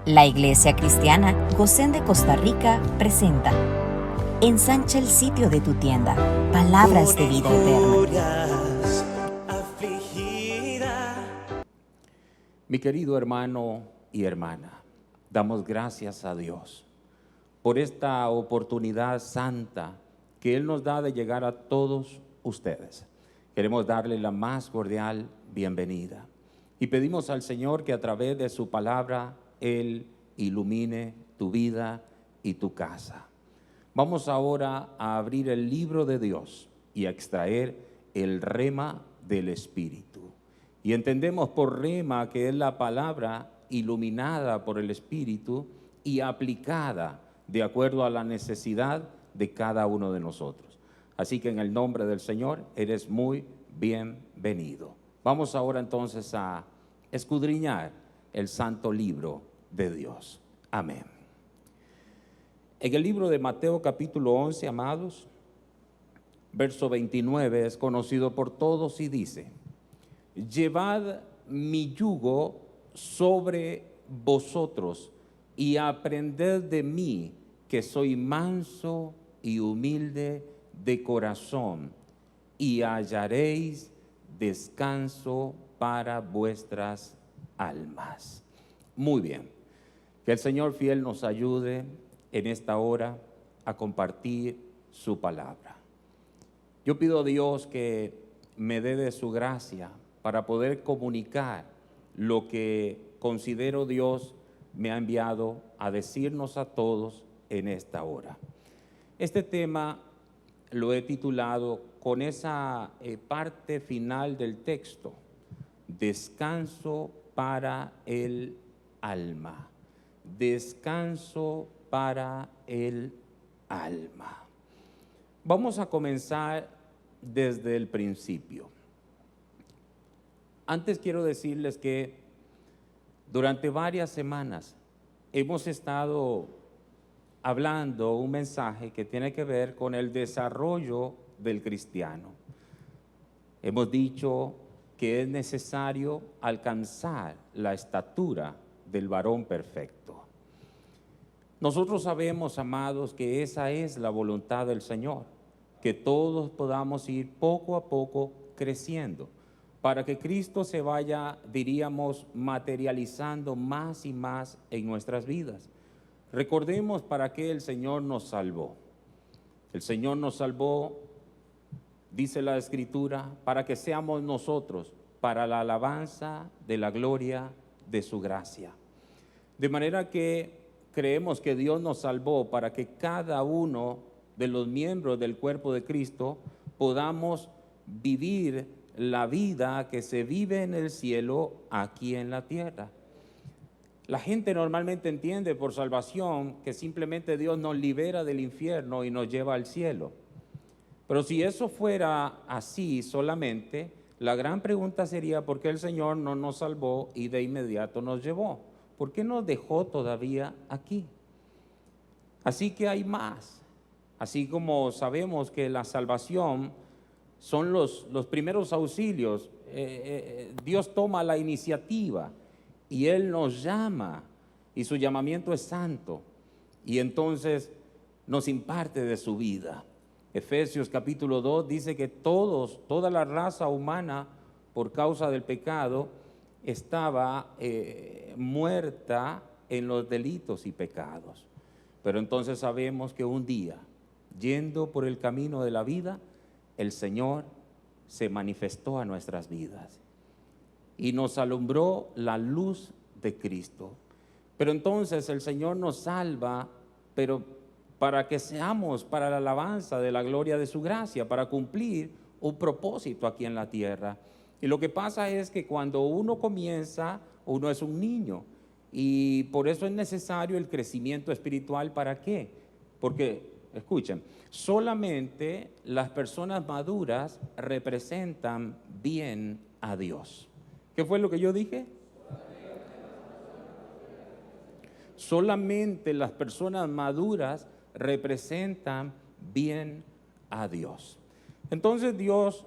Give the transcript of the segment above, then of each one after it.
La Iglesia Cristiana Gosén de Costa Rica presenta Ensancha el sitio de tu tienda, palabras de vida eterna. Mi querido hermano y hermana, damos gracias a Dios por esta oportunidad santa que Él nos da de llegar a todos ustedes. Queremos darle la más cordial bienvenida y pedimos al Señor que a través de su palabra Él ilumine tu vida y tu casa. Vamos ahora a abrir el libro de Dios y a extraer el rema del Espíritu. Y entendemos por rema que es la palabra iluminada por el Espíritu y aplicada de acuerdo a la necesidad de cada uno de nosotros. Así que en el nombre del Señor eres muy bienvenido. Vamos ahora entonces a escudriñar el santo libro de Dios. Amén. En el libro de Mateo capítulo 11, amados, verso 29 es conocido por todos y dice: llevad mi yugo sobre vosotros y aprended de mí, que soy manso y humilde de corazón, y hallaréis descanso para vuestras almas. Muy bien, que el Señor fiel nos ayude en esta hora a compartir su palabra. Yo pido a Dios que me dé de su gracia para poder comunicar lo que considero Dios me ha enviado a decirnos a todos en esta hora. Este tema lo he titulado con esa parte final del texto: descanso para el alma. Descanso para el alma. Vamos a comenzar desde el principio. Antes quiero decirles que durante varias semanas hemos estado hablando un mensaje que tiene que ver con el desarrollo del cristiano. Hemos dicho que es necesario alcanzar la estatura del varón perfecto. Nosotros sabemos, amados, que esa es la voluntad del Señor, que todos podamos ir poco a poco creciendo, para que Cristo se vaya, diríamos, materializando más y más en nuestras vidas. Recordemos para qué el Señor nos salvó. El Señor nos salvó, dice la Escritura, para que seamos nosotros para la alabanza de la gloria de su gracia. De manera que creemos que Dios nos salvó para que cada uno de los miembros del cuerpo de Cristo podamos vivir la vida que se vive en el cielo aquí en la tierra. La gente normalmente entiende por salvación que simplemente Dios nos libera del infierno y nos lleva al cielo. Pero si eso fuera así solamente, la gran pregunta sería: ¿por qué el Señor no nos salvó y de inmediato nos llevó? ¿Por qué nos dejó todavía aquí? Así que hay más. Así como sabemos que la salvación son los primeros auxilios, Dios toma la iniciativa y Él nos llama, y su llamamiento es santo, y entonces nos imparte de su vida. Efesios capítulo 2 dice que toda la raza humana, por causa del pecado, estaba muerta en los delitos y pecados. Pero entonces sabemos que un día, yendo por el camino de la vida, el Señor se manifestó a nuestras vidas y nos alumbró la luz de Cristo. Pero entonces el Señor nos salva, pero para que seamos para la alabanza de la gloria de su gracia, para cumplir un propósito aquí en la tierra. Y lo que pasa es que cuando uno comienza, uno es un niño, y por eso es necesario el crecimiento espiritual. ¿Para qué? Porque, escuchen, solamente las personas maduras representan bien a Dios. ¿Qué fue lo que yo dije? Solamente las personas maduras representan bien a Dios. Entonces Dios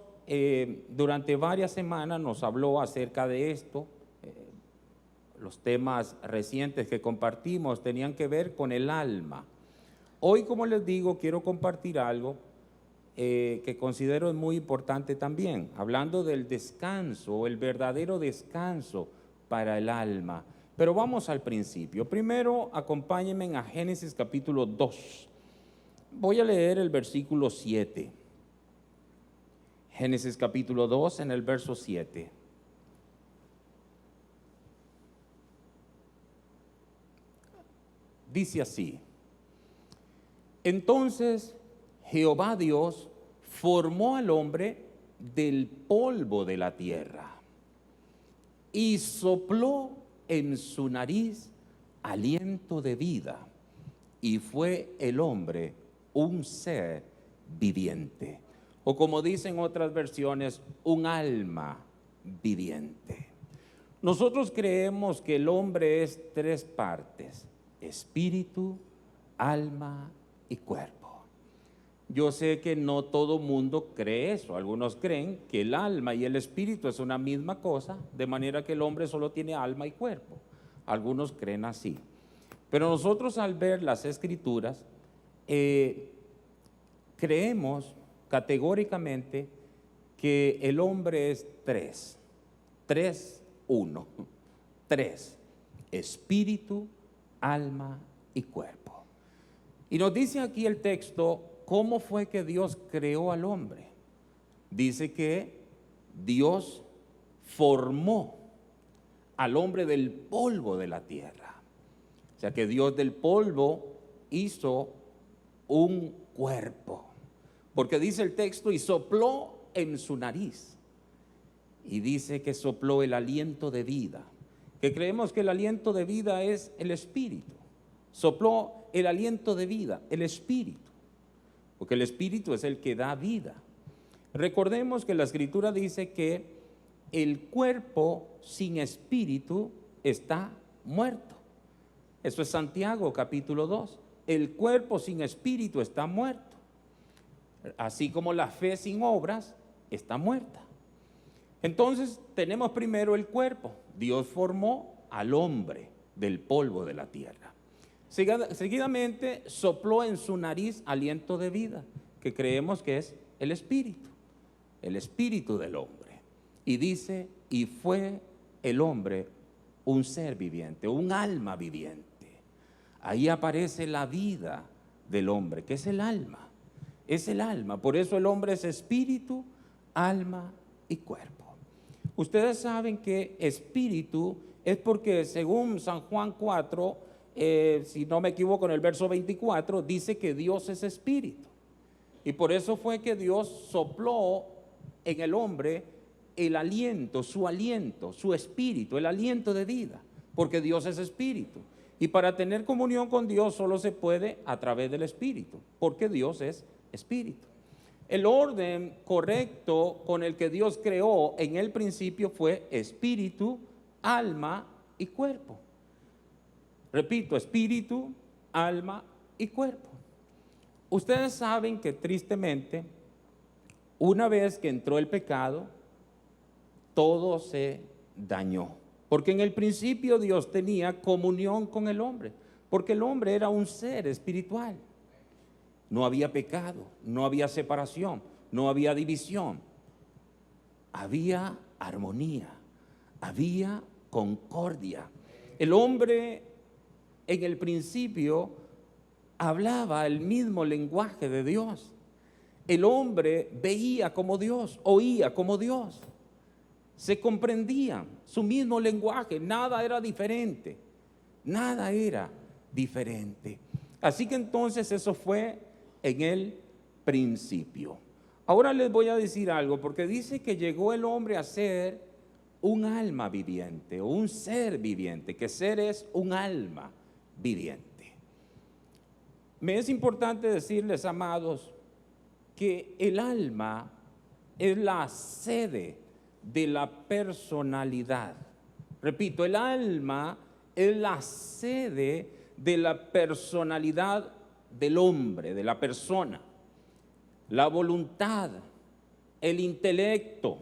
durante varias semanas nos habló acerca de esto. los temas recientes que compartimos tenían que ver con el alma. Hoy, como les digo, quiero compartir algo que considero muy importante también, hablando del descanso, el verdadero descanso para el alma. Pero vamos al principio. Primero, acompáñenme a Génesis capítulo 2. Voy a leer el versículo 7. Génesis capítulo 2 en el verso 7. Dice así: entonces Jehová Dios formó al hombre del polvo de la tierra y sopló en su nariz aliento de vida, y fue el hombre un ser viviente. O como dicen otras versiones, un alma viviente. Nosotros creemos que el hombre es tres partes: espíritu, alma y cuerpo. Yo sé que no todo mundo cree eso. Algunos creen que el alma y el espíritu es una misma cosa, de manera que el hombre solo tiene alma y cuerpo. Algunos creen así. Pero nosotros, al ver las Escrituras, creemos categóricamente que el hombre es tres, uno, espíritu, alma y cuerpo. Y nos dice aquí el texto cómo fue que Dios creó al hombre. Dice que Dios formó al hombre del polvo de la tierra. O sea que Dios del polvo hizo un cuerpo. Porque dice el texto, y sopló en su nariz. Y dice que sopló el aliento de vida. Que creemos que el aliento de vida es el espíritu. Sopló el aliento de vida, el espíritu. Porque el espíritu es el que da vida. Recordemos que la Escritura dice que el cuerpo sin espíritu está muerto. Eso es Santiago capítulo 2. El cuerpo sin espíritu está muerto. Así como la fe sin obras está muerta. Entonces tenemos primero el cuerpo. Dios formó al hombre del polvo de la tierra. Seguidamente sopló en su nariz aliento de vida, que creemos que es el espíritu del hombre. Y dice, y fue el hombre un ser viviente, un alma viviente. Ahí aparece la vida del hombre, que es el alma. Es el alma, por eso el hombre es espíritu, alma y cuerpo. Ustedes saben que espíritu es porque según San Juan 4, si no me equivoco en el verso 24, dice que Dios es espíritu. Y por eso fue que Dios sopló en el hombre el aliento, su espíritu, el aliento de vida, porque Dios es espíritu. Y para tener comunión con Dios solo se puede a través del espíritu, porque Dios es espíritu. El orden correcto con el que Dios creó en el principio fue espíritu, alma y cuerpo. Repito, espíritu, alma y cuerpo. Ustedes saben que tristemente, una vez que entró el pecado, todo se dañó. Porque en el principio Dios tenía comunión con el hombre, porque el hombre era un ser espiritual. No había pecado, no había separación, no había división. Había armonía, había concordia. El hombre en el principio hablaba el mismo lenguaje de Dios. El hombre veía como Dios, oía como Dios. Se comprendían su mismo lenguaje, nada era diferente. Nada era diferente. Así que entonces eso fue en el principio. Ahora les voy a decir algo, porque dice que llegó el hombre a ser un alma viviente, o un ser viviente, que ser es un alma viviente. Me es importante decirles, amados, que el alma es la sede de la personalidad. Repito, el alma es la sede de la personalidad del hombre, de la persona. La voluntad, el intelecto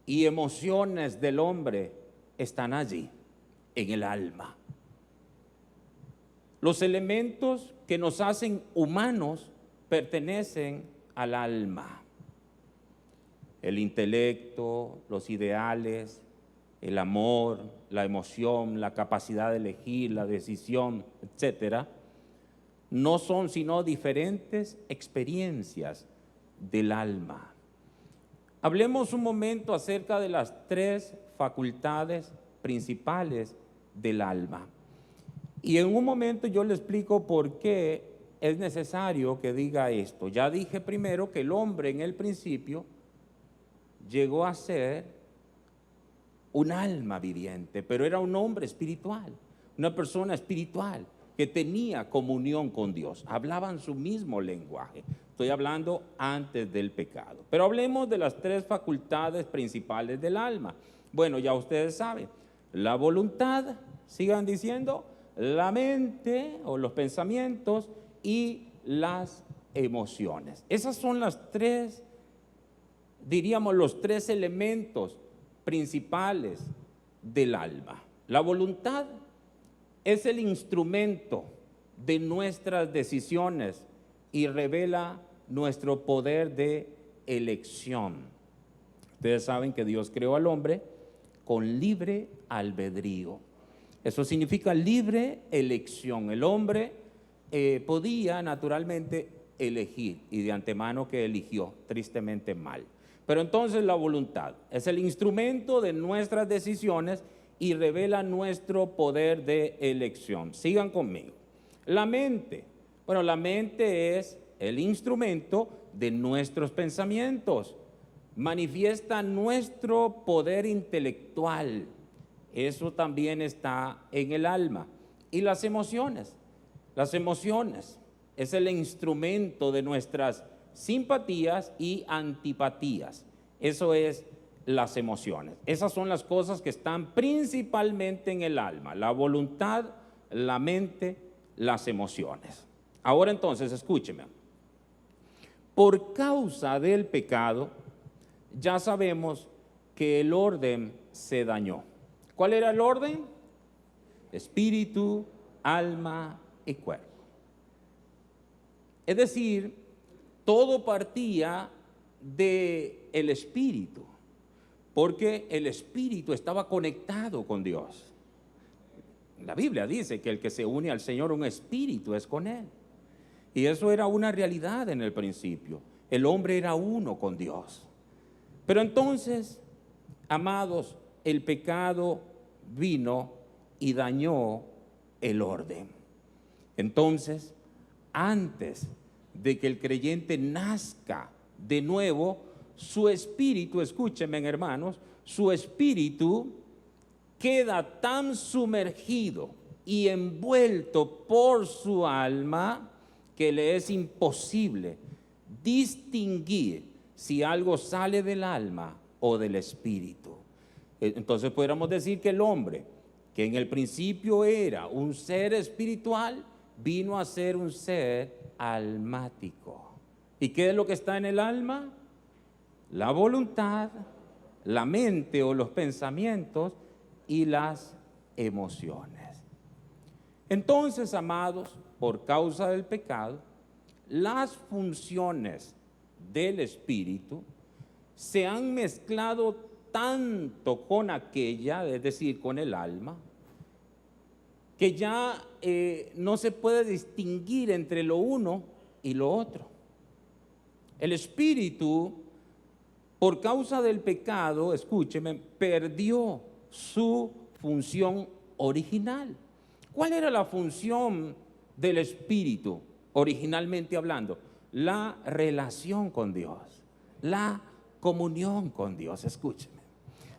y emociones del hombre están allí, en el alma. Los elementos que nos hacen humanos pertenecen al alma. El intelecto, los ideales, el amor, la emoción, la capacidad de elegir, la decisión, etcétera, no son sino diferentes experiencias del alma. Hablemos un momento acerca de las tres facultades principales del alma. Y en un momento yo le explico por qué es necesario que diga esto. Ya dije primero que el hombre en el principio llegó a ser un alma viviente, pero era un hombre espiritual, una persona espiritual que tenía comunión con Dios, hablaban su mismo lenguaje. Estoy hablando antes del pecado. Pero hablemos de las tres facultades principales del alma. Bueno, ya ustedes saben, la voluntad, sigan diciendo, la mente o los pensamientos y las emociones. Esas son las tres, diríamos, los tres elementos principales del alma. La voluntad es el instrumento de nuestras decisiones y revela nuestro poder de elección. Ustedes saben que Dios creó al hombre con libre albedrío. Eso significa libre elección. El hombre podía naturalmente elegir, y de antemano que eligió, tristemente mal. Pero entonces la voluntad es el instrumento de nuestras decisiones y revela nuestro poder de elección. Sigan conmigo. La mente. Bueno, la mente es el instrumento de nuestros pensamientos. Manifiesta nuestro poder intelectual. Eso también está en el alma. Y las emociones. Las emociones es el instrumento de nuestras simpatías y antipatías. Eso es las emociones. Esas son las cosas que están principalmente en el alma: la voluntad, la mente, las emociones. Ahora entonces, escúcheme. Por causa del pecado, ya sabemos que el orden se dañó. ¿Cuál era el orden? Espíritu, alma y cuerpo. Es decir, todo partía del espíritu, porque el espíritu estaba conectado con Dios. La Biblia dice que el que se une al Señor, un espíritu es con Él. Y eso era una realidad en el principio. El hombre era uno con Dios. Pero entonces, amados, el pecado vino y dañó el orden. Entonces, antes de que el creyente nazca de nuevo, su espíritu, escúchenme hermanos, su espíritu queda tan sumergido y envuelto por su alma que le es imposible distinguir si algo sale del alma o del espíritu. Entonces podríamos decir que el hombre, que en el principio era un ser espiritual, vino a ser un ser almático. ¿Y qué es lo que está en el alma? La voluntad, la mente o los pensamientos y las emociones. Entonces, amados, por causa del pecado, las funciones del espíritu se han mezclado tanto con aquella, es decir, con el alma, que ya no se puede distinguir entre lo uno y lo otro. El espíritu, por causa del pecado, escúcheme, perdió su función original. ¿Cuál era la función del espíritu, originalmente hablando? La relación con Dios, la comunión con Dios, escúcheme.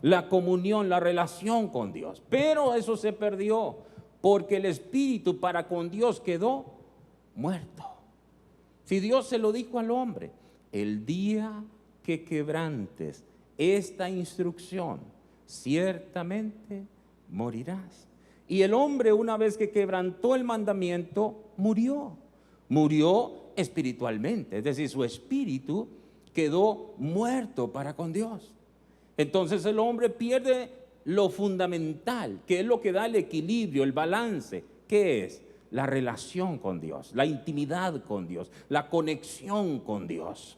La comunión, la relación con Dios. Pero eso se perdió porque el espíritu para con Dios quedó muerto. Si Dios se lo dijo al hombre: el día que quebrantes esta instrucción, ciertamente morirás. Y el hombre, una vez que quebrantó el mandamiento, murió espiritualmente, es decir, su espíritu quedó muerto para con Dios. Entonces el hombre pierde lo fundamental, que es lo que da el equilibrio, el balance. ¿Qué es? La relación con Dios, la intimidad con Dios, la conexión con Dios.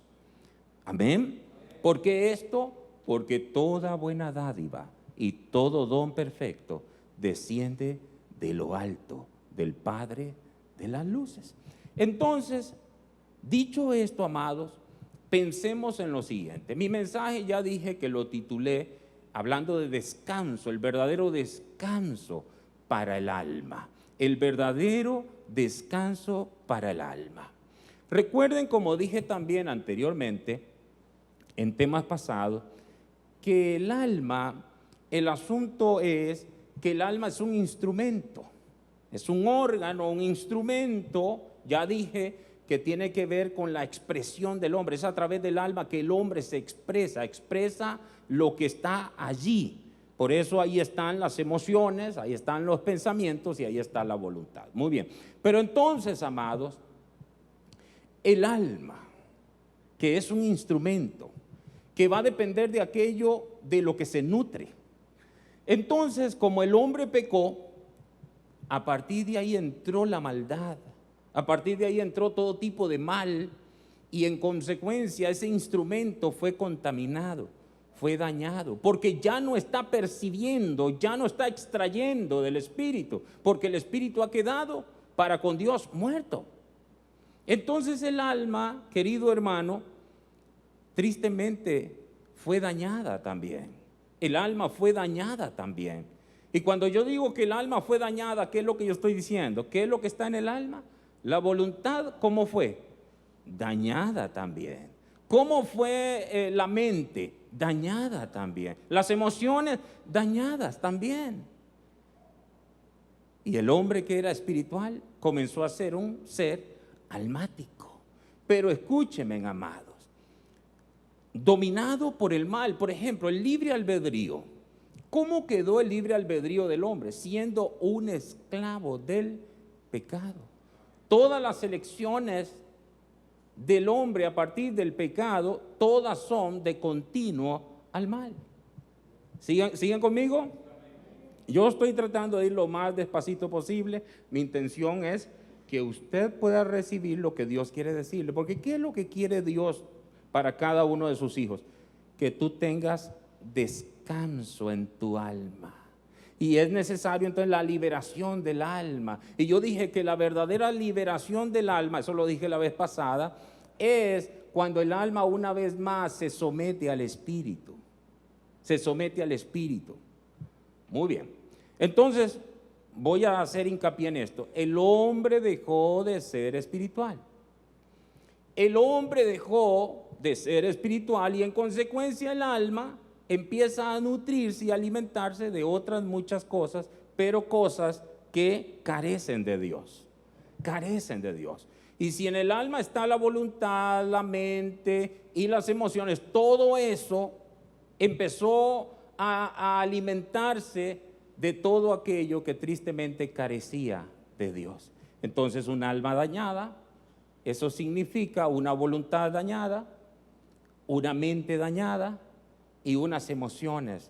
Amén. ¿Por qué esto? Porque toda buena dádiva y todo don perfecto desciende de lo alto, del Padre de las luces. Entonces, dicho esto, amados, pensemos en lo siguiente. Mi mensaje ya dije que lo titulé hablando de descanso, el verdadero descanso para el alma. El verdadero descanso para el alma. Recuerden, como dije también anteriormente, en temas pasados, que el alma, el asunto es que el alma es un instrumento, es un órgano, un instrumento, ya dije, que tiene que ver con la expresión del hombre. Es a través del alma que el hombre se expresa lo que está allí. Por eso ahí están las emociones, ahí están los pensamientos y ahí está la voluntad. Muy bien. Pero entonces, amados, el alma, que es un instrumento, que va a depender de aquello de lo que se nutre. Entonces, como el hombre pecó, a partir de ahí entró la maldad, a partir de ahí entró todo tipo de mal y en consecuencia ese instrumento fue contaminado, fue dañado, porque ya no está percibiendo, ya no está extrayendo del espíritu, porque el espíritu ha quedado para con Dios muerto. Entonces el alma, querido hermano, tristemente fue dañada también. El alma fue dañada también. Y cuando yo digo que el alma fue dañada, ¿qué es lo que yo estoy diciendo? ¿Qué es lo que está en el alma? La voluntad, ¿cómo fue? Dañada también. ¿Cómo fue la mente? Dañada también. Las emociones, dañadas también. Y el hombre que era espiritual comenzó a ser un ser almático. Pero escúchenme, amados, dominado por el mal. Por ejemplo, el libre albedrío. ¿Cómo quedó el libre albedrío del hombre? Siendo un esclavo del pecado. Todas las elecciones del hombre a partir del pecado, todas son de continuo al mal. ¿Siguen conmigo? Yo estoy tratando de ir lo más despacito posible. Mi intención es que usted pueda recibir lo que Dios quiere decirle. Porque ¿qué es lo que quiere Dios para cada uno de sus hijos? Que tú tengas descanso en tu alma. Y es necesario entonces la liberación del alma. Y yo dije que la verdadera liberación del alma, eso lo dije la vez pasada, es cuando el alma una vez más se somete al espíritu. Se somete al espíritu. Muy bien. Entonces, voy a hacer hincapié en esto. El hombre dejó de ser espiritual. El hombre dejó de ser espiritual y en consecuencia el alma empieza a nutrirse y alimentarse de otras muchas cosas, pero cosas que carecen de Dios. Carecen de Dios. Y si en el alma está la voluntad, la mente y las emociones, todo eso empezó a alimentarse de todo aquello que tristemente carecía de Dios. Entonces, un alma dañada, eso significa una voluntad dañada, una mente dañada y unas emociones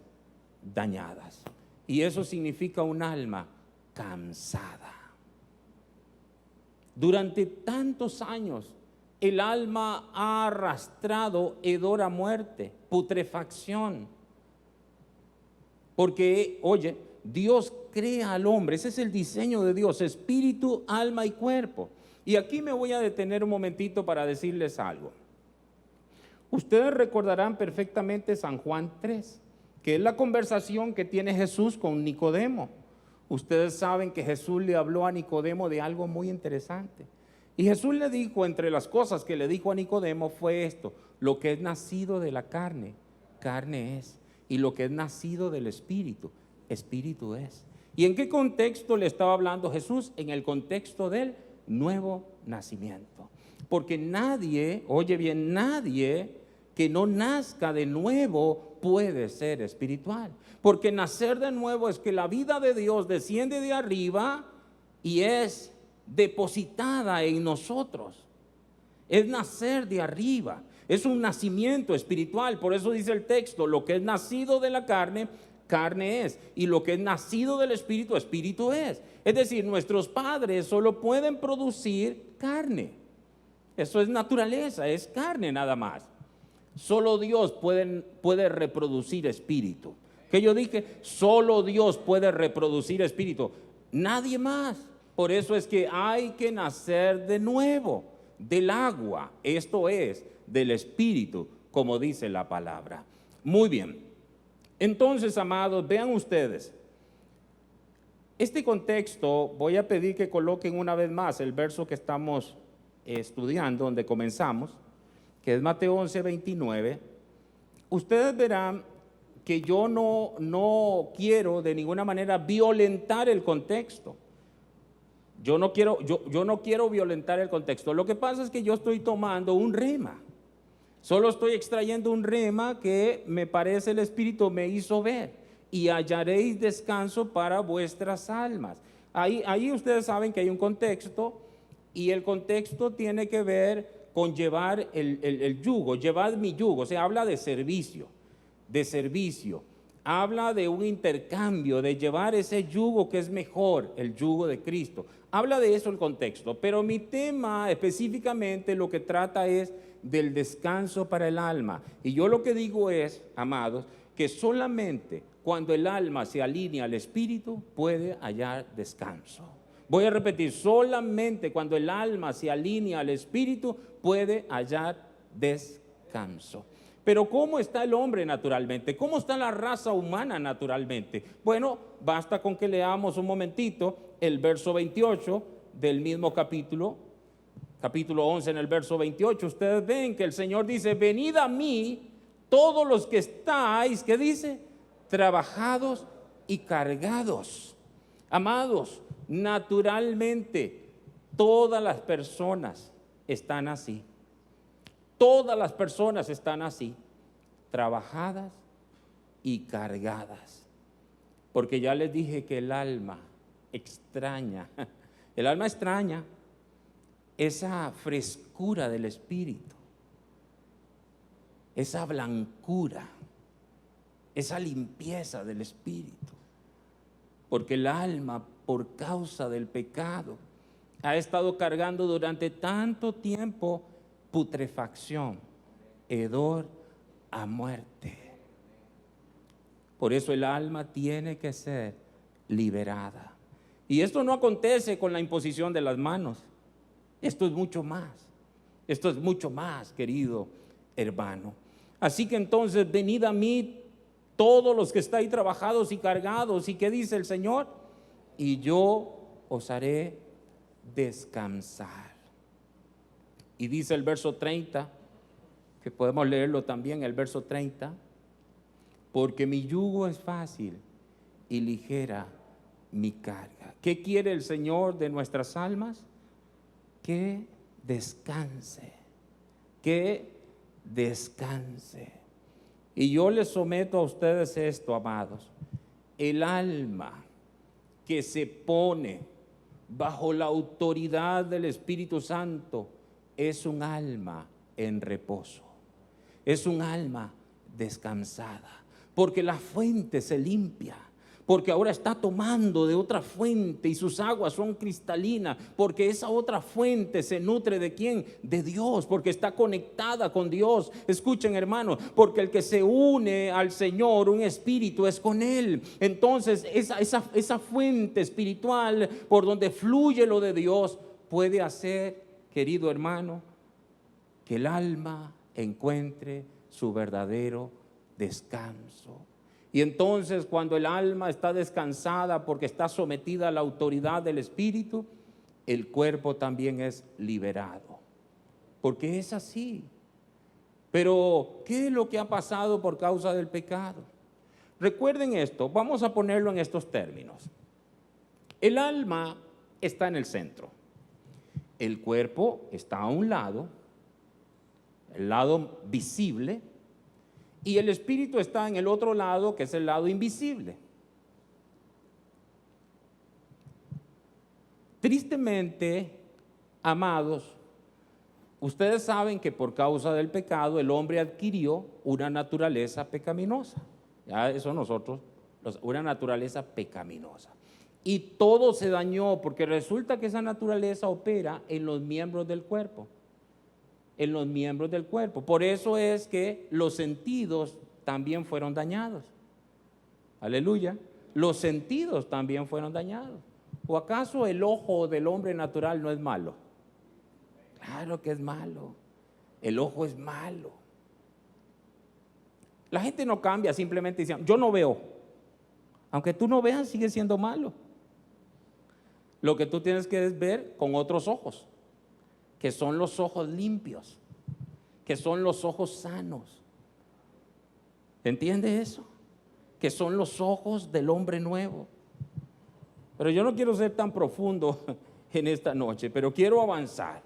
dañadas. Y eso significa un alma cansada. Durante tantos años, el alma ha arrastrado hedor a muerte, putrefacción. Porque, oye, Dios crea al hombre, ese es el diseño de Dios, espíritu, alma y cuerpo. Y aquí me voy a detener un momentito para decirles algo. Ustedes recordarán perfectamente San Juan 3, que es la conversación que tiene Jesús con Nicodemo. Ustedes saben que Jesús le habló a Nicodemo de algo muy interesante. Y Jesús le dijo, entre las cosas que le dijo a Nicodemo fue esto: lo que es nacido de la carne, carne es. Y lo que es nacido del espíritu, espíritu es. ¿Y en qué contexto le estaba hablando Jesús? En el contexto del nuevo nacimiento. Porque nadie, oye bien, nadie que no nazca de nuevo puede ser espiritual. Porque nacer de nuevo es que la vida de Dios desciende de arriba y es depositada en nosotros. Es nacer de arriba. Es un nacimiento espiritual. Por eso dice el texto: lo que es nacido de la carne, carne es. Y lo que es nacido del Espíritu, Espíritu es. Es decir, nuestros padres solo pueden producir carne. Eso es naturaleza, es carne nada más. Solo Dios puede reproducir espíritu. Que yo dije, solo Dios puede reproducir espíritu. Nadie más. Por eso es que hay que nacer de nuevo, del agua. Esto es, del espíritu, como dice la palabra. Muy bien. Entonces, amados, vean ustedes. Este contexto, voy a pedir que coloquen una vez más el verso que estamos estudiando, donde comenzamos, que es Mateo 11:29. Ustedes verán que yo no quiero de ninguna manera violentar el contexto. Yo no quiero violentar el contexto. Lo que pasa es que yo estoy tomando un rema. Solo estoy extrayendo un rema que me parece el Espíritu me hizo ver. Y hallaréis descanso para vuestras almas. Ahí ustedes saben que hay un contexto, y el contexto tiene que ver con llevar el yugo, llevar mi yugo. O sea, habla de servicio, habla de un intercambio, de llevar ese yugo que es mejor, el yugo de Cristo. Habla de eso el contexto, pero mi tema específicamente lo que trata es del descanso para el alma. Y yo lo que digo es, amados, que solamente cuando el alma se alinea al Espíritu puede hallar descanso. Voy a repetir, solamente cuando el alma se alinea al Espíritu puede hallar descanso. Pero ¿cómo está el hombre naturalmente? ¿Cómo está la raza humana naturalmente? Bueno, basta con que leamos un momentito el verso 28 del mismo capítulo 11 en el verso 28. Ustedes ven que el Señor dice, venid a mí todos los que estáis, ¿qué dice? Trabajados y cargados. Amados, naturalmente todas las personas están así. Todas las personas están así, trabajadas y cargadas. Porque ya les dije que el alma extraña esa frescura del Espíritu, esa blancura, esa limpieza del Espíritu. Porque el alma, por causa del pecado, ha estado cargando durante tanto tiempo putrefacción, hedor a muerte. Por eso el alma tiene que ser liberada. Y esto no acontece con la imposición de las manos. Esto es mucho más. Esto es mucho más, querido hermano. Así que entonces, venid a mí todos los que estáis trabajados y cargados. ¿Y qué dice el Señor? Y yo os haré descansar. Y dice el verso 30, que podemos leerlo también, el verso 30, porque mi yugo es fácil y ligera mi carga. ¿Qué quiere el Señor de nuestras almas? Que descanse, que descanse. Y yo les someto a ustedes esto, amados. El alma que se pone bajo la autoridad del Espíritu Santo es un alma en reposo, es un alma descansada, porque la fuente se limpia, porque ahora está tomando de otra fuente y sus aguas son cristalinas, porque esa otra fuente se nutre ¿de quién? De Dios, porque está conectada con Dios. Escuchen, hermanos, porque el que se une al Señor, un espíritu, es con Él. Entonces esa fuente espiritual por donde fluye lo de Dios puede hacer, querido hermano, que el alma encuentre su verdadero descanso. Y entonces cuando el alma está descansada porque está sometida a la autoridad del Espíritu, el cuerpo también es liberado. Porque es así. Pero ¿qué es lo que ha pasado por causa del pecado? Recuerden esto, vamos a ponerlo en estos términos. El alma está en el centro. El cuerpo está a un lado, el lado visible, y el espíritu está en el otro lado, que es el lado invisible. Tristemente, amados, ustedes saben que por causa del pecado el hombre adquirió una naturaleza pecaminosa. Ya eso nosotros una naturaleza pecaminosa. Y todo se dañó porque resulta que esa naturaleza opera en los miembros del cuerpo. En los miembros del cuerpo. Por eso es que los sentidos también fueron dañados. Aleluya. Los sentidos también fueron dañados. ¿O acaso el ojo del hombre natural no es malo? Claro que es malo. El ojo es malo. La gente no cambia simplemente diciendo, yo no veo. Aunque tú no veas, sigue siendo malo. Lo que tú tienes que ver con otros ojos, que son los ojos limpios, que son los ojos sanos. ¿Entiende eso? Que son los ojos del hombre nuevo. Pero yo no quiero ser tan profundo en esta noche, pero quiero avanzar.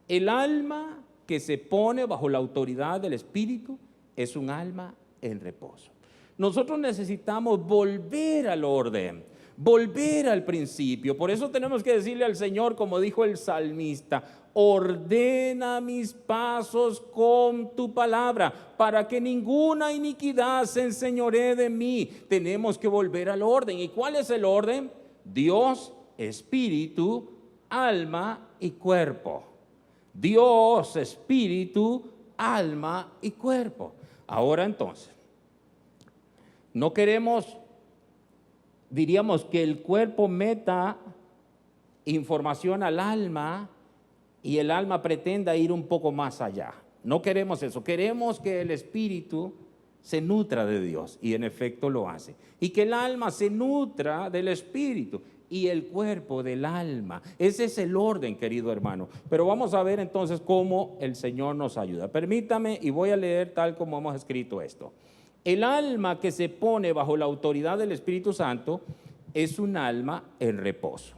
El alma que se pone bajo la autoridad del Espíritu es un alma en reposo. Nosotros necesitamos volver al orden, volver al principio. Por eso tenemos que decirle al Señor, como dijo el salmista, ordena mis pasos con tu palabra, para que ninguna iniquidad se enseñoree de mí. Tenemos que volver al orden. ¿Y cuál es el orden? Dios, espíritu, alma y cuerpo. Dios, espíritu, alma y cuerpo. Ahora entonces, no queremos, diríamos, que el cuerpo meta información al alma y el alma pretenda ir un poco más allá. No queremos eso. Queremos que el espíritu se nutra de Dios, y en efecto lo hace. Y que el alma se nutra del espíritu y el cuerpo del alma. Ese es el orden, querido hermano. Pero vamos a ver entonces cómo el Señor nos ayuda. Permítame y voy a leer tal como hemos escrito esto. El alma que se pone bajo la autoridad del Espíritu Santo es un alma en reposo.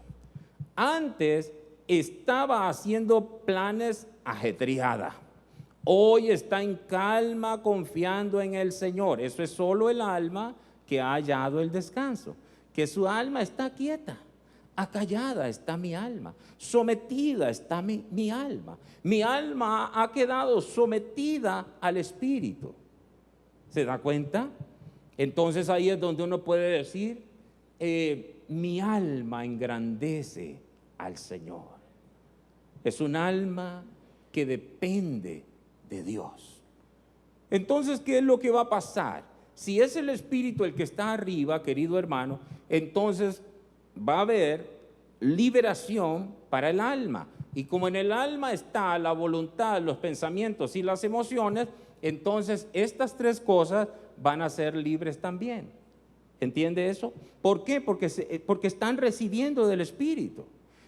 Antes estaba haciendo planes ajetreada. Hoy está en calma, confiando en el Señor. Eso es solo el alma que ha hallado el descanso. Que su alma está quieta, acallada está mi alma, sometida está mi alma. Mi alma ha quedado sometida al Espíritu. ¿Se da cuenta? Entonces ahí es donde uno puede decir, mi alma engrandece al Señor. Es un alma que depende de Dios. Entonces, ¿qué es lo que va a pasar? Si es el Espíritu el que está arriba, querido hermano, entonces va a haber liberación para el alma. Y como en el alma está la voluntad, los pensamientos y las emociones, entonces estas tres cosas van a ser libres también. ¿Entiende eso? ¿Por qué? Porque están recibiendo del Espíritu.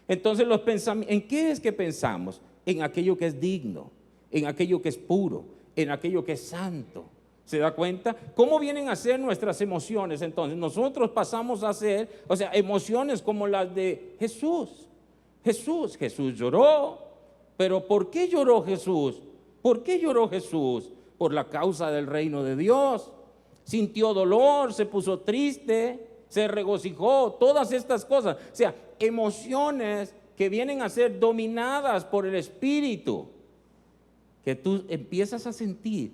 Entonces los pensamientos, ¿en qué es que pensamos? En aquello que es digno, en aquello que es puro, en aquello que es santo. ¿Se da cuenta? ¿Cómo vienen a ser nuestras emociones? Entonces nosotros pasamos a ser, emociones como las de Jesús. Jesús lloró, pero ¿por qué lloró Jesús? ¿Por qué lloró Jesús? Por la causa del reino de Dios. Sintió dolor, se puso triste, se regocijó, todas estas cosas. Emociones que vienen a ser dominadas por el Espíritu, que tú empiezas a sentir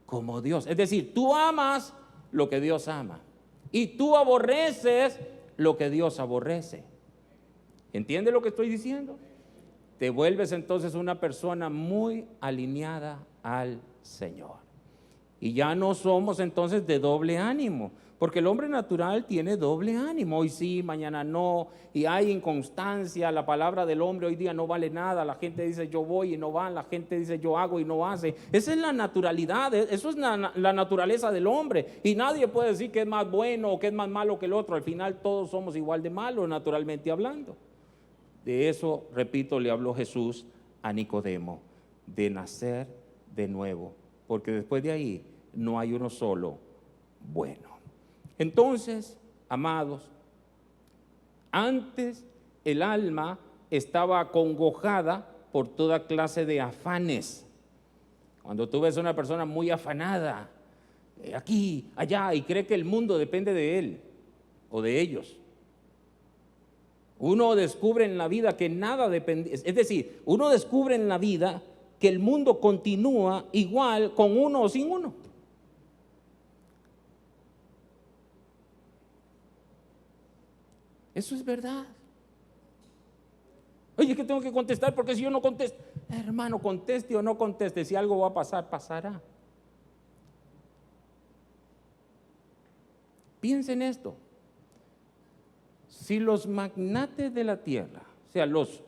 como Dios. Es decir, tú amas lo que Dios ama y tú aborreces lo que Dios aborrece. ¿Entiendes lo que estoy diciendo? Te vuelves entonces una persona muy alineada al Señor. Y ya no somos entonces de doble ánimo, porque el hombre natural tiene doble ánimo. Hoy sí, mañana no, y hay inconstancia. La palabra del hombre hoy día no vale nada. La gente dice yo voy y no va, la gente dice yo hago y no hace. Esa es la naturalidad, eso es la naturaleza del hombre. Y nadie puede decir que es más bueno o que es más malo que el otro. Al final todos somos igual de malos, naturalmente hablando. De eso, repito, le habló Jesús a Nicodemo, de nacer de nuevo, porque después de ahí no hay uno solo bueno. Entonces, amados, antes el alma estaba acongojada por toda clase de afanes. Cuando tú ves a una persona muy afanada, aquí, allá, y cree que el mundo depende de él o de ellos. Uno descubre en la vida que nada depende, es decir, uno descubre en la vida que el mundo continúa igual con uno o sin uno. Eso es verdad. Oye, que tengo que contestar porque si yo no contesto, hermano, conteste o no conteste, si algo va a pasar, pasará. Piensa en esto. Si los magnates de la tierra, o sea, los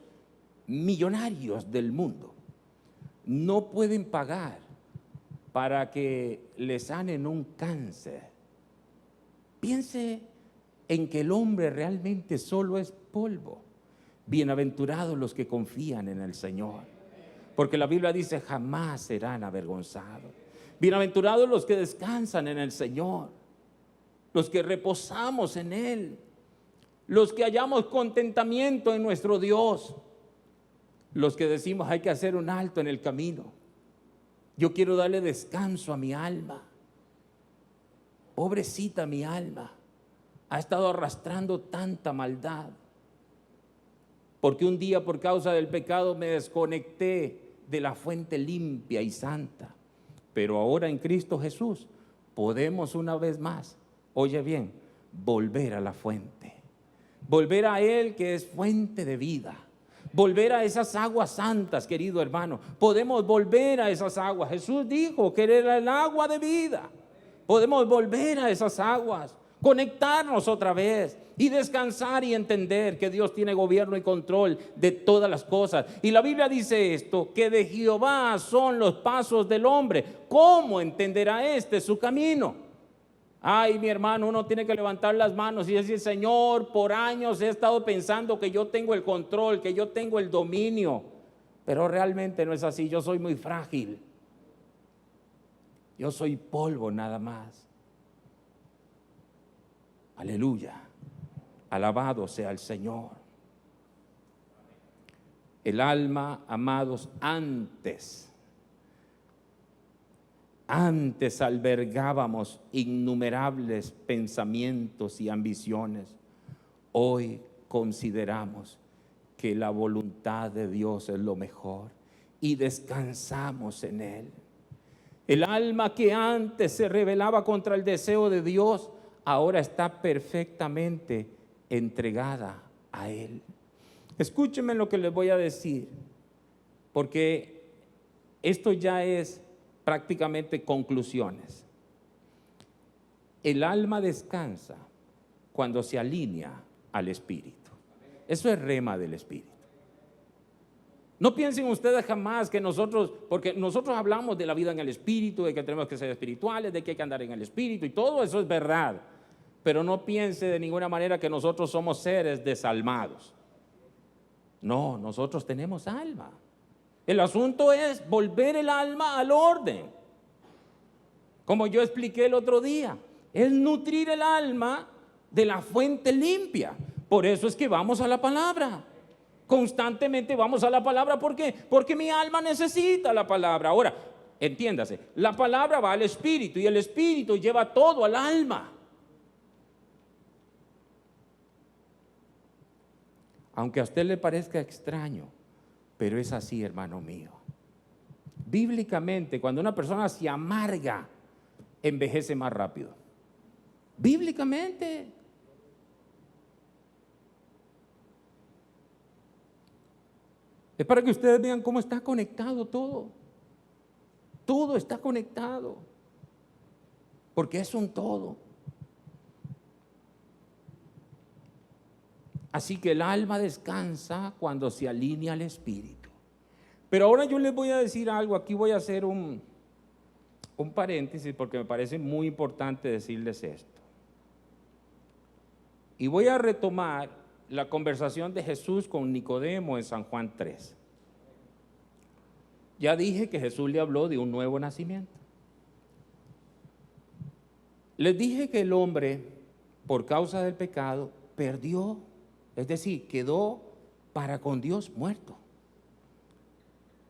millonarios del mundo, no pueden pagar para que le sanen un cáncer, piense en que el hombre realmente solo es polvo. Bienaventurados los que confían en el Señor, porque la Biblia dice jamás serán avergonzados. Bienaventurados los que descansan en el Señor, los que reposamos en Él, los que hallamos contentamiento en nuestro Dios, los que decimos hay que hacer un alto en el camino. Yo quiero darle descanso a mi alma. Pobrecita mi alma, ha estado arrastrando tanta maldad, porque un día por causa del pecado me desconecté de la fuente limpia y santa. Pero ahora en Cristo Jesús podemos una vez más, oye bien, volver a la fuente, volver a Él que es fuente de vida, volver a esas aguas santas, querido hermano. Podemos volver a esas aguas. Jesús dijo que era el agua de vida. Podemos volver a esas aguas, conectarnos otra vez y descansar y entender que Dios tiene gobierno y control de todas las cosas. Y la Biblia dice esto, que de Jehová son los pasos del hombre. ¿Cómo entenderá su camino? Ay, mi hermano, uno tiene que levantar las manos y decir, Señor, por años he estado pensando que yo tengo el control, que yo tengo el dominio, pero realmente no es así. Yo soy muy frágil. Yo soy polvo nada más. Aleluya. Alabado sea el Señor. El alma, amados, antes albergábamos innumerables pensamientos y ambiciones. Hoy consideramos que la voluntad de Dios es lo mejor y descansamos en Él. El alma que antes se rebelaba contra el deseo de Dios, ahora está perfectamente entregada a Él. Escúchenme lo que les voy a decir, porque esto ya es prácticamente conclusiones. El alma descansa cuando se alinea al Espíritu. Eso es rema del Espíritu. No piensen ustedes jamás que nosotros, porque nosotros hablamos de la vida en el Espíritu, de que tenemos que ser espirituales, de que hay que andar en el Espíritu, y todo eso es verdad. Pero no piense de ninguna manera que nosotros somos seres desalmados. No, nosotros tenemos alma. El asunto es volver el alma al orden. Como yo expliqué el otro día, es nutrir el alma de la fuente limpia. Por eso es que vamos a la palabra. Constantemente vamos a la palabra. ¿Por qué? Porque mi alma necesita la palabra. Ahora, entiéndase, la palabra va al espíritu y el espíritu lleva todo al alma. Aunque a usted le parezca extraño, pero es así, hermano mío. Bíblicamente, cuando una persona se amarga, envejece más rápido. Bíblicamente. Es para que ustedes vean cómo está conectado todo. Todo está conectado. Porque es un todo. Así que el alma descansa cuando se alinea al Espíritu. Pero ahora yo les voy a decir algo. Aquí voy a hacer un paréntesis porque me parece muy importante decirles esto. Y voy a retomar la conversación de Jesús con Nicodemo en San Juan 3. Ya dije que Jesús le habló de un nuevo nacimiento. Les dije que el hombre, por causa del pecado, perdió, es decir, quedó para con Dios muerto.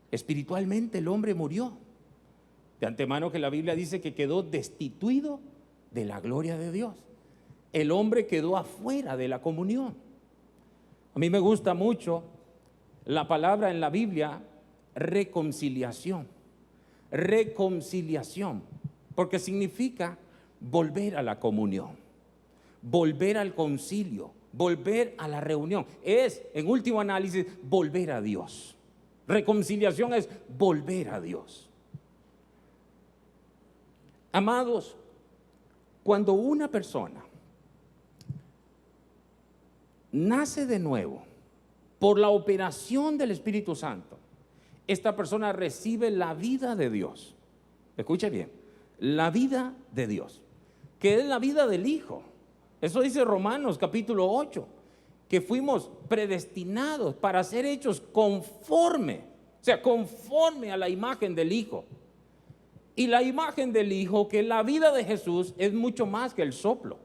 Espiritualmente el hombre murió. De antemano que la Biblia dice que quedó destituido de la gloria de Dios. El hombre quedó afuera de la comunión. A mí me gusta mucho la palabra en la Biblia, reconciliación. Reconciliación, porque significa volver a la comunión, volver al concilio, volver a la reunión. Es, en último análisis, volver a Dios. Reconciliación es volver a Dios. Amados, cuando una persona nace de nuevo por la operación del Espíritu Santo, esta persona recibe la vida de Dios. Escuche bien, la vida de Dios, que es la vida del Hijo. Eso dice Romanos capítulo 8, que fuimos predestinados para ser hechos conforme a la imagen del Hijo. Y la imagen del Hijo, que la vida de Jesús es mucho más que el soplo.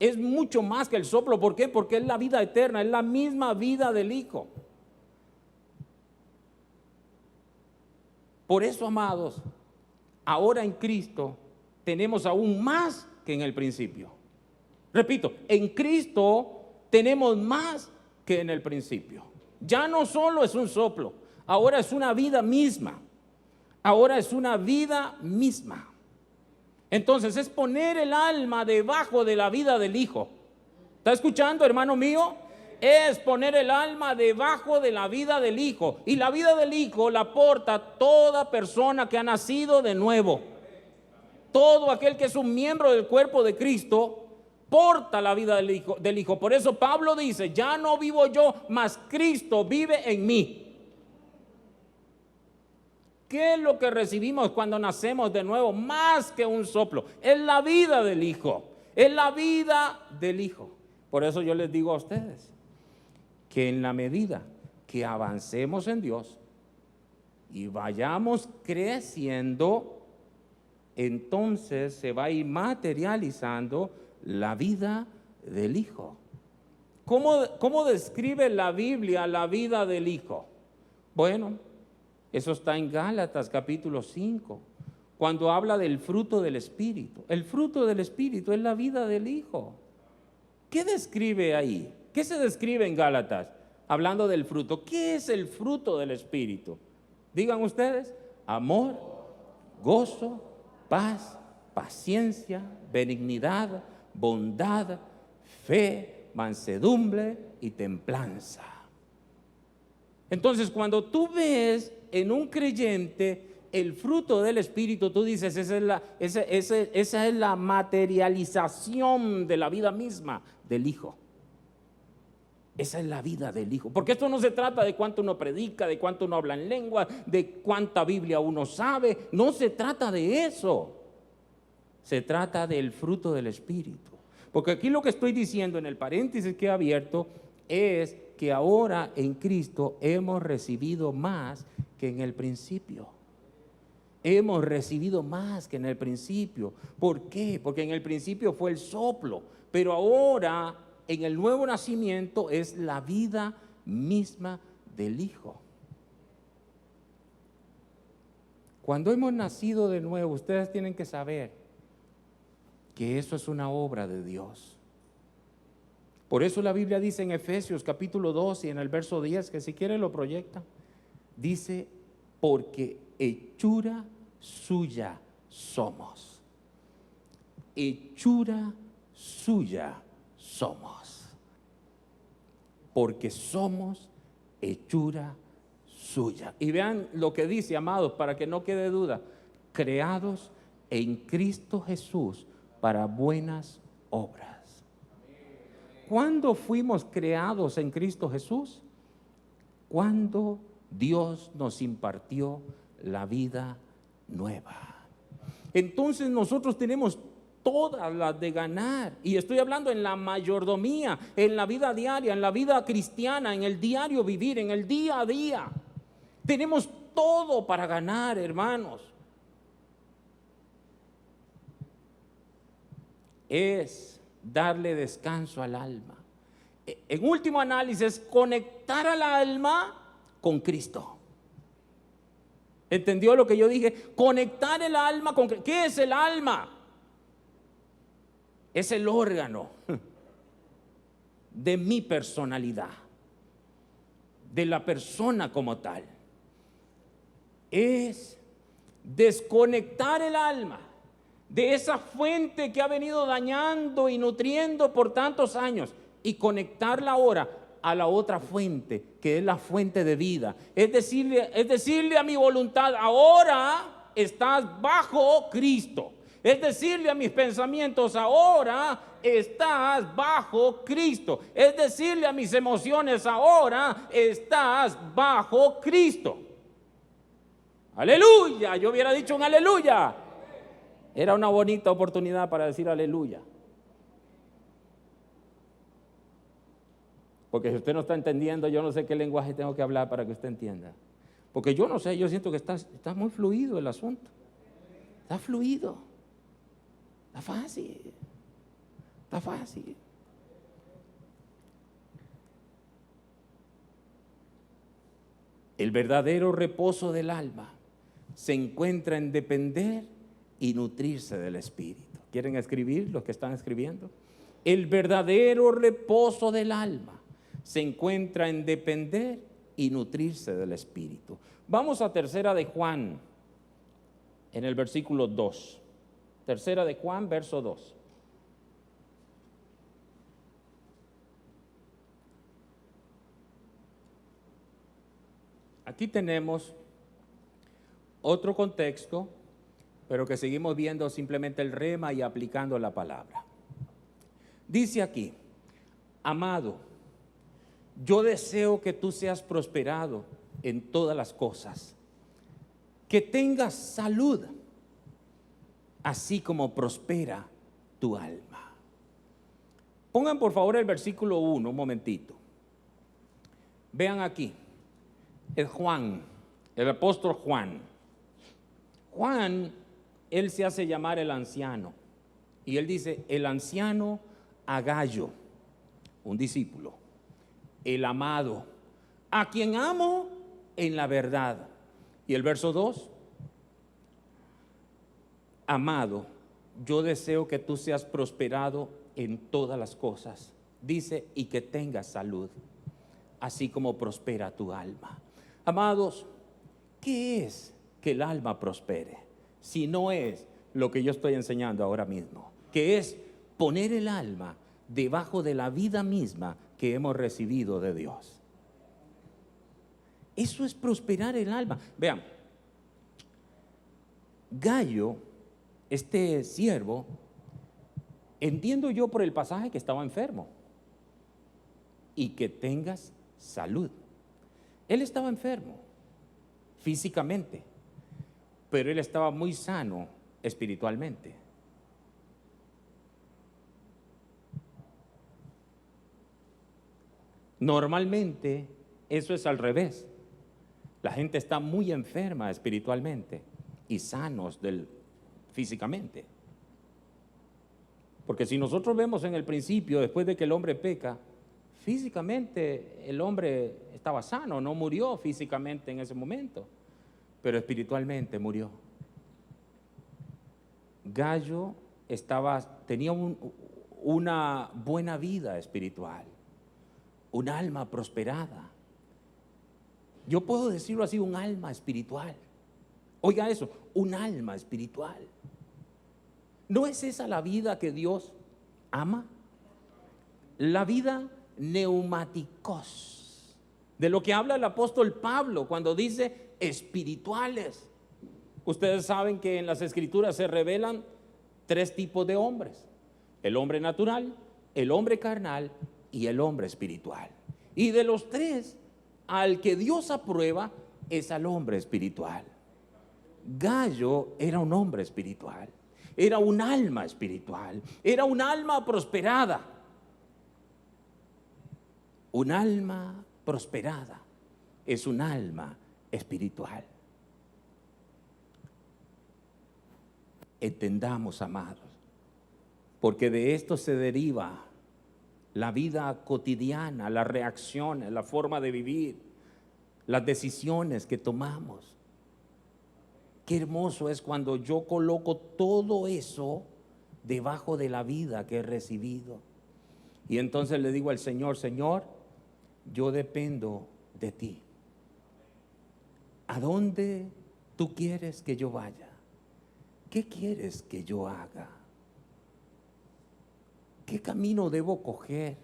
Es mucho más que el soplo. ¿Por qué? Porque es la vida eterna, es la misma vida del Hijo. Por eso, amados, ahora en Cristo tenemos aún más que en el principio. Repito, en Cristo tenemos más que en el principio. Ya no solo es un soplo, ahora es una vida misma. Ahora es una vida misma. Entonces es poner el alma debajo de la vida del Hijo. ¿Está escuchando, hermano mío? Es poner el alma debajo de la vida del Hijo. Y la vida del Hijo la porta toda persona que ha nacido de nuevo. Todo aquel que es un miembro del cuerpo de Cristo porta la vida del Hijo. Por eso Pablo dice, ya no vivo yo, mas Cristo vive en mí. ¿Qué es lo que recibimos cuando nacemos de nuevo? Más que un soplo. Es la vida del Hijo. Es la vida del Hijo. Por eso yo les digo a ustedes que en la medida que avancemos en Dios y vayamos creciendo, entonces se va a ir materializando la vida del Hijo. ¿Cómo describe la Biblia la vida del Hijo? Bueno, eso está en Gálatas capítulo 5, cuando habla del fruto del Espíritu. El fruto del Espíritu es la vida del Hijo. ¿Qué describe ahí? ¿Qué se describe en Gálatas? Hablando del fruto. ¿Qué es el fruto del Espíritu? Digan ustedes: amor, gozo, paz, paciencia, benignidad, bondad, fe, mansedumbre y templanza. Entonces, cuando tú ves en un creyente el fruto del Espíritu, tú dices, esa es la materialización de la vida misma del Hijo. Esa es la vida del Hijo. Porque esto no se trata de cuánto uno predica, de cuánto uno habla en lengua, de cuánta Biblia uno sabe. No se trata de eso. Se trata del fruto del Espíritu. Porque aquí lo que estoy diciendo en el paréntesis que he abierto es que ahora en Cristo hemos recibido más que en el principio. Hemos recibido más que en el principio. ¿Por qué? Porque en el principio fue el soplo, pero ahora en el nuevo nacimiento es la vida misma del Hijo. Cuando hemos nacido de nuevo, ustedes tienen que saber que eso es una obra de Dios. Por eso la Biblia dice en Efesios capítulo 2 y en el verso 10, que si quiere lo proyecta, dice, porque hechura suya somos. Hechura suya somos. Porque somos hechura suya. Y vean lo que dice, amados, para que no quede duda, creados en Cristo Jesús para buenas obras. ¿Cuándo fuimos creados en Cristo Jesús? Cuando Dios nos impartió la vida nueva. Entonces nosotros tenemos todas las de ganar. Y estoy hablando en la mayordomía, en la vida diaria, en la vida cristiana, en el diario vivir, en el día a día. Tenemos todo para ganar, hermanos. Es darle descanso al alma. En último análisis, conectar al alma con Cristo. ¿Entendió lo que yo dije? Conectar el alma con Cristo. ¿Qué es el alma? Es el órgano de mi personalidad, de la persona como tal. Es desconectar el alma de esa fuente que ha venido dañando y nutriendo por tantos años y conectarla ahora a la otra fuente, que es la fuente de vida. Es decirle a mi voluntad, ahora estás bajo Cristo. Es decirle a mis pensamientos, ahora estás bajo Cristo. Es decirle a mis emociones, ahora estás bajo Cristo. Aleluya, yo hubiera dicho un aleluya. Era una bonita oportunidad para decir aleluya. Porque si usted no está entendiendo, yo no sé qué lenguaje tengo que hablar para que usted entienda. Porque yo no sé, yo siento que está muy fluido el asunto. Está fluido. Está fácil. Está fácil. El verdadero reposo del alma se encuentra en depender y nutrirse del Espíritu. ¿Quieren escribir los que están escribiendo? El verdadero reposo del alma se encuentra en depender y nutrirse del Espíritu. Vamos a Tercera de Juan, en el versículo 2. Tercera de Juan, verso 2. Aquí tenemos otro contexto, pero que seguimos viendo simplemente el rema y aplicando la palabra. Dice aquí, amado, yo deseo que tú seas prosperado en todas las cosas, que tengas salud, así como prospera tu alma. Pongan por favor el versículo 1, un momentito. Vean aquí, es Juan, el apóstol Juan. Juan, él se hace llamar el anciano, y él dice, el anciano Agallo, un discípulo, el amado, a quien amo en la verdad. Y el verso 2, amado, yo deseo que tú seas prosperado en todas las cosas, dice, y que tengas salud, así como prospera tu alma. Amados, ¿qué es que el alma prospere? Si no es lo que yo estoy enseñando ahora mismo, que es poner el alma debajo de la vida misma que hemos recibido de Dios. Eso es prosperar el alma. Vean, Gallo, este siervo, entiendo yo por el pasaje que estaba enfermo, y que tengas salud. Él estaba enfermo físicamente, pero él estaba muy sano espiritualmente. Normalmente eso es al revés. La gente está muy enferma espiritualmente y sanos físicamente. Porque si nosotros vemos en el principio, después de que el hombre peca, físicamente el hombre estaba sano, no murió físicamente en ese momento, pero espiritualmente murió. Gallo tenía una buena vida espiritual, un alma prosperada. Yo puedo decirlo así, un alma espiritual. Oiga eso, un alma espiritual. ¿No es esa la vida que Dios ama? La vida neumáticos, de lo que habla el apóstol Pablo cuando dice espirituales. Ustedes saben que en las escrituras se revelan 3 tipos de hombres: el hombre natural, el hombre carnal y el hombre espiritual. Y de los 3, al que Dios aprueba es al hombre espiritual. Gallo era un hombre espiritual, era un alma espiritual, era un alma prosperada. Un alma prosperada es un alma espiritual. Entendamos, amados, porque de esto se deriva la vida cotidiana, las reacciones, la forma de vivir, las decisiones que tomamos. Qué hermoso es cuando yo coloco todo eso debajo de la vida que he recibido. Y entonces le digo al Señor, Señor, yo dependo de ti. ¿A dónde tú quieres que yo vaya? ¿Qué quieres que yo haga? ¿Qué camino debo coger?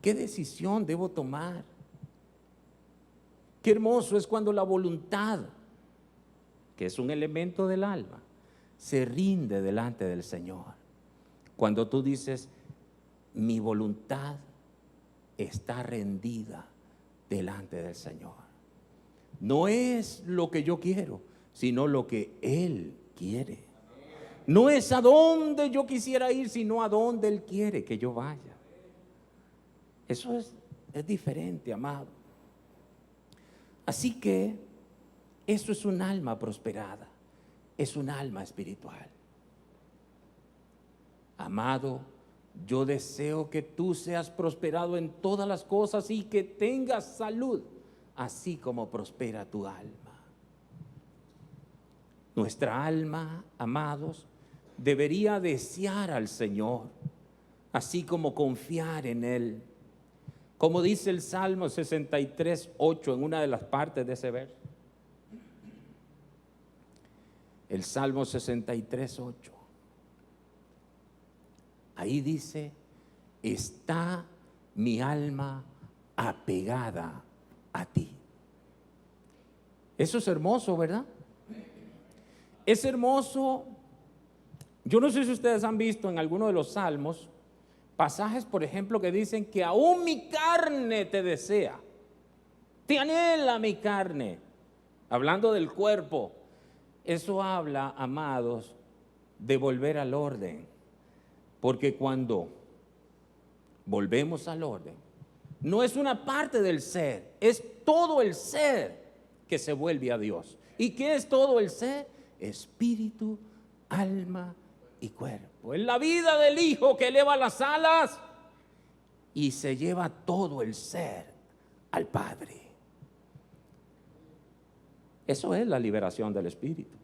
¿Qué decisión debo tomar? Qué hermoso es cuando la voluntad, que es un elemento del alma, se rinde delante del Señor. Cuando tú dices, mi voluntad está rendida delante del Señor. No es lo que yo quiero, sino lo que Él quiere. No es a dónde yo quisiera ir, sino a dónde Él quiere que yo vaya. Eso es diferente, amado. Así que eso es un alma prosperada, es un alma espiritual. Amado, yo deseo que tú seas prosperado en todas las cosas y que tengas salud, así como prospera tu alma. Nuestra alma, amados, debería desear al Señor, así como confiar en Él. Como dice el Salmo 63:8 en una de las partes de ese verso. El Salmo 63:8. Ahí dice, está mi alma apegada a ti. Eso es hermoso, ¿verdad? Es hermoso. Yo no sé si ustedes han visto en alguno de los salmos pasajes, por ejemplo, que dicen que aún mi carne te desea, te anhela mi carne, hablando del cuerpo. Eso habla, amados, de volver al orden, porque cuando volvemos al orden, no es una parte del ser, es todo el ser que se vuelve a Dios. ¿Y qué es todo el ser? Espíritu, alma y cuerpo. Es la vida del Hijo que eleva las alas y se lleva todo el ser al Padre. Eso es la liberación del Espíritu.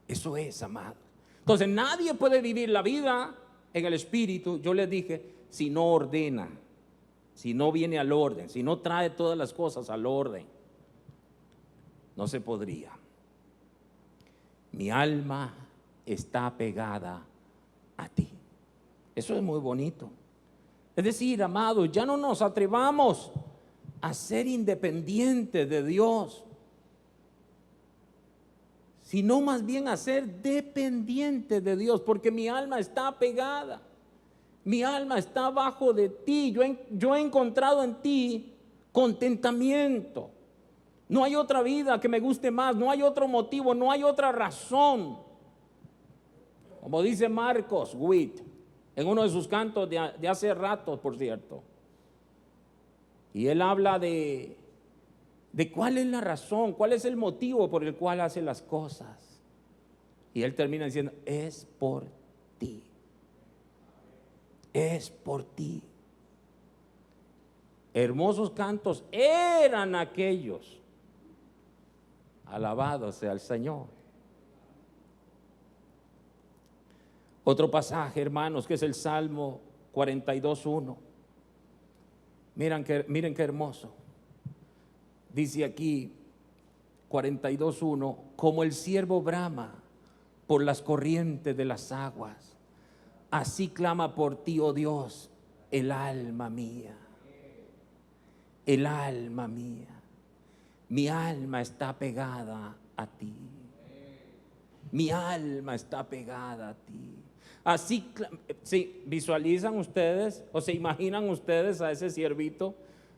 Eso es, amado. Entonces nadie puede vivir la vida en el Espíritu, yo les dije, si no ordena, si no viene al orden, si no trae todas las cosas al orden. No se podría. Mi alma está pegada a ti. Eso es muy bonito. Es decir, amados, ya no nos atrevamos a ser independientes de Dios, sino más bien a ser dependientes de Dios, porque mi alma está pegada, mi alma está abajo de ti. Yo he encontrado en ti contentamiento. No hay otra vida que me guste más, no hay otro motivo, no hay otra razón. Como dice Marcos Witt en uno de sus cantos de hace rato, por cierto. Y él habla de cuál es la razón, cuál es el motivo por el cual hace las cosas. Y él termina diciendo, es por ti. Es por ti. Hermosos cantos eran aquellos. Alabado sea el Señor. Otro pasaje, hermanos, que es el Salmo 42:1. Miren qué hermoso. Dice aquí 42:1, como el ciervo brama por las corrientes de las aguas, así clama por ti, oh Dios, el alma mía. El alma mía. Mi alma está pegada a ti. Mi alma está pegada a ti. Así, si visualizan ustedes o se imaginan ustedes a ese ciervito.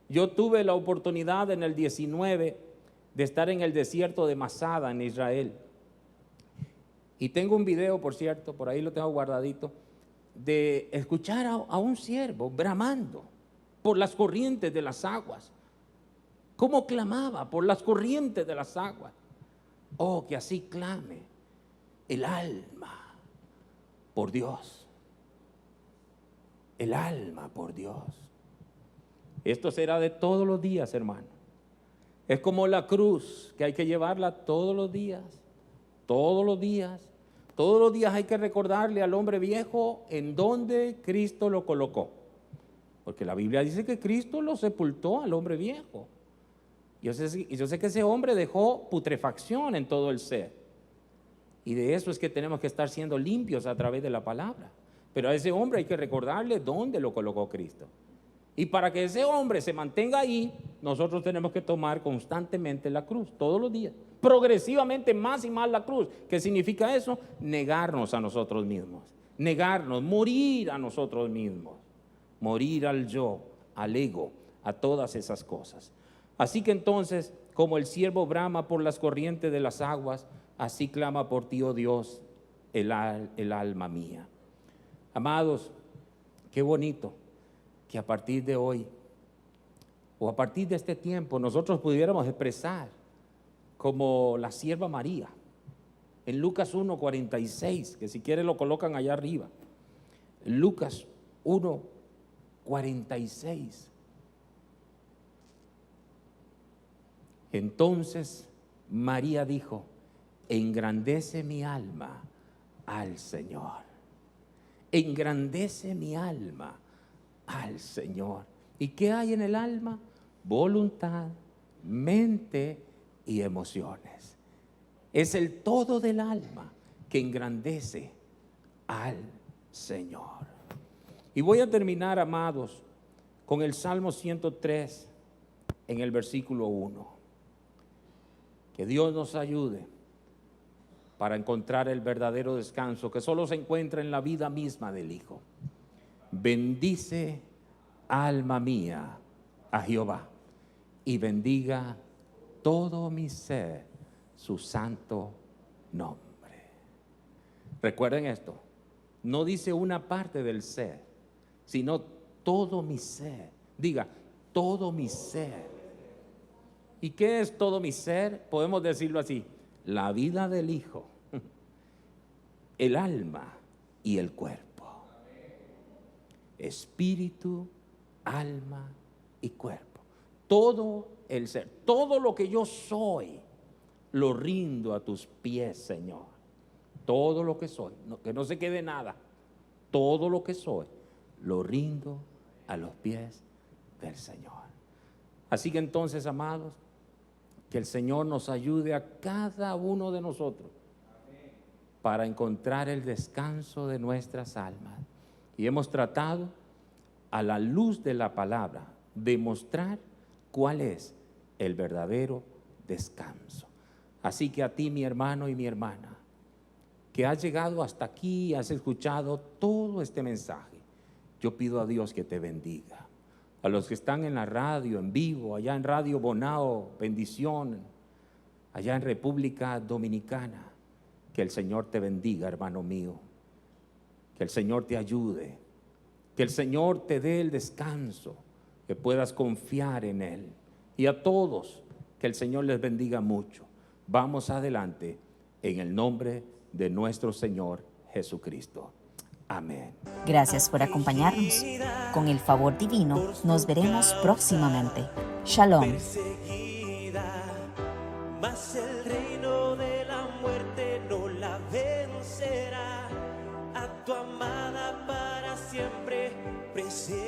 Yo tuve la oportunidad en el 19 de estar en el desierto de Masada en Israel. Y tengo un video, por cierto, por ahí lo tengo guardadito, de escuchar a un ciervo bramando por las corrientes de las aguas. ¿Cómo clamaba por las corrientes de las aguas? Oh, que así clame el alma por Dios. El alma por Dios. Esto será de todos los días, hermano. Es como la cruz, que hay que llevarla todos los días. Todos los días. Todos los días hay que recordarle al hombre viejo en donde Cristo lo colocó. Porque la Biblia dice que Cristo lo sepultó al hombre viejo. Yo sé que ese hombre dejó putrefacción en todo el ser. Y de eso es que tenemos que estar siendo limpios a través de la palabra. Pero a ese hombre hay que recordarle dónde lo colocó Cristo. Y para que ese hombre se mantenga ahí, nosotros tenemos que tomar constantemente la cruz, todos los días, progresivamente más y más la cruz. ¿Qué significa eso? Negarnos a nosotros mismos, negarnos, morir a nosotros mismos, morir al yo, al ego, a todas esas cosas. Así que entonces, como el siervo brama por las corrientes de las aguas, así clama por ti, oh Dios, el alma mía. Amados, qué bonito que a partir de hoy o a partir de este tiempo nosotros pudiéramos expresar como la sierva María en Lucas 1:46, que si quieren lo colocan allá arriba. Lucas 1:46. Entonces María dijo: engrandece mi alma al Señor. Engrandece mi alma al Señor. ¿Y qué hay en el alma? Voluntad, mente y emociones. Es el todo del alma que engrandece al Señor. Y voy a terminar, amados, con el Salmo 103 en el versículo 1. Que Dios nos ayude para encontrar el verdadero descanso que solo se encuentra en la vida misma del Hijo. Bendice, alma mía, a Jehová, y bendiga todo mi ser su santo nombre. Recuerden esto, no dice una parte del ser, sino todo mi ser. Diga, todo mi ser. ¿Y qué es todo mi ser? Podemos decirlo así: la vida del Hijo, el alma y el cuerpo. Espíritu, alma y cuerpo. Todo el ser, todo lo que yo soy, lo rindo a tus pies, Señor. Todo lo que soy, que no se quede nada. Todo lo que soy, lo rindo a los pies del Señor. Así que entonces, amados, que el Señor nos ayude a cada uno de nosotros para encontrar el descanso de nuestras almas. Y hemos tratado, a la luz de la palabra, de mostrar cuál es el verdadero descanso. Así que a ti, mi hermano y mi hermana, que has llegado hasta aquí, has escuchado todo este mensaje, yo pido a Dios que te bendiga. A los que están en la radio, en vivo, allá en Radio Bonao, bendición, allá en República Dominicana, que el Señor te bendiga, hermano mío, que el Señor te ayude, que el Señor te dé el descanso, que puedas confiar en Él. Y a todos, que el Señor les bendiga mucho. Vamos adelante en el nombre de nuestro Señor Jesucristo. Amén. Gracias por acompañarnos. Con el favor divino, nos veremos próximamente. Shalom. Mas el reino de la muerte no la vencerá. A tu amada para siempre presente.